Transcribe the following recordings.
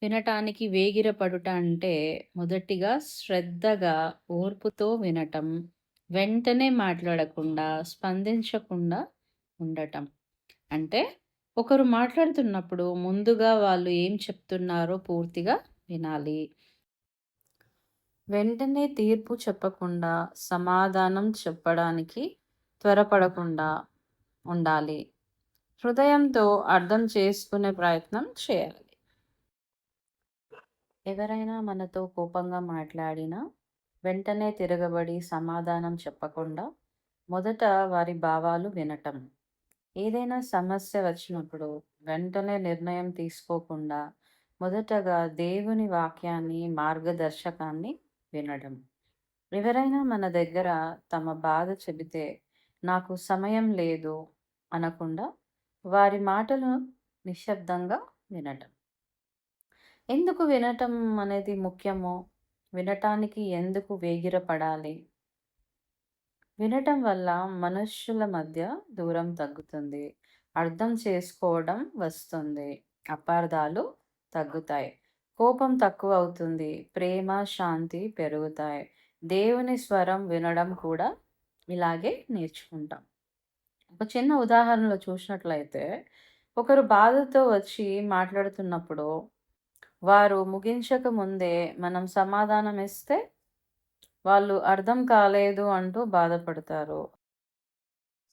వినటానికి వేగిరపడుట అంటే మొదటిగా శ్రద్ధగా, ఓర్పుతో వినటం, వెంటనే మాట్లాడకుండా, స్పందించకుండా ఉండటం. అంటే ఒకరు మాట్లాడుతున్నప్పుడు ముందుగా వాళ్ళు ఏం చెప్తున్నారో పూర్తిగా వినాలి. వెంటనే తీర్పు చెప్పకుండా, సమాధానం చెప్పడానికి త్వరపడకుండా ఉండాలి. హృదయంతో అర్థం చేసుకునే ప్రయత్నం చేయాలి. ఎవరైనా మనతో కోపంగా మాట్లాడినా వెంటనే తిరగబడి సమాధానం చెప్పకుండా మొదట వారి భావాలు వినటం. ఏదైనా సమస్య వచ్చినప్పుడు వెంటనే నిర్ణయం తీసుకోకుండా మొదటగా దేవుని వాక్యాన్ని, మార్గదర్శకాన్ని వినడం. ఎవరైనా మన దగ్గర తమ బాధ చెబితే నాకు సమయం లేదు అనకుండా వారి మాటలు నిశ్శబ్దంగా వినటం. ఎందుకు వినటం అనేది ముఖ్యమో, వినటానికి ఎందుకు వేగిరపడాలి? వినటం వల్ల మనుష్యుల మధ్య దూరం తగ్గుతుంది. అర్థం చేసుకోవడం వస్తుంది. అపార్థాలు తగ్గుతాయి. కోపం తక్కువవుతుంది. ప్రేమ, శాంతి పెరుగుతాయి. దేవుని స్వరం వినడం కూడా ఇలాగే నేర్చుకుంటాం. ఒక చిన్న ఉదాహరణలో చూసినట్లయితే, ఒకరు బాధతో వచ్చి మాట్లాడుతున్నప్పుడు వారు ముగించక ముందే మనం సమాధానం ఇస్తే, వాళ్ళు అర్థం కాలేదు అంటూ బాధపడతారు.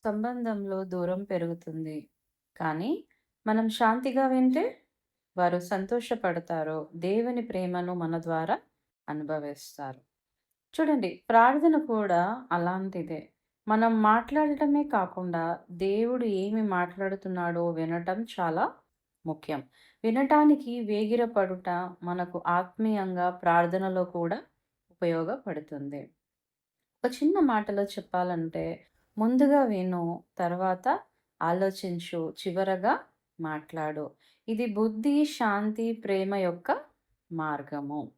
సంబంధంలో దూరం పెరుగుతుంది. కానీ మనం శాంతిగా వింటే వారు సంతోషపడతారు. దేవుని ప్రేమను మన ద్వారా అనుభవిస్తారు. చూడండి, ప్రార్థన కూడా అలాంటిదే. మనం మాట్లాడటమే కాకుండా దేవుడు ఏమి మాట్లాడుతున్నాడో వినటం చాలా ముఖ్యం. వినటానికి వేగిరపడుట మనకు ఆత్మీయంగా ప్రార్థనలో కూడా ఉపయోగపడుతుంది. ఒక చిన్న మాటలో చెప్పాలంటే, ముందుగా విను, తర్వాత ఆలోచించు, చివరగా మాట్లాడు. ఇది బుద్ధి, శాంతి, ప్రేమ యొక్క మార్గము.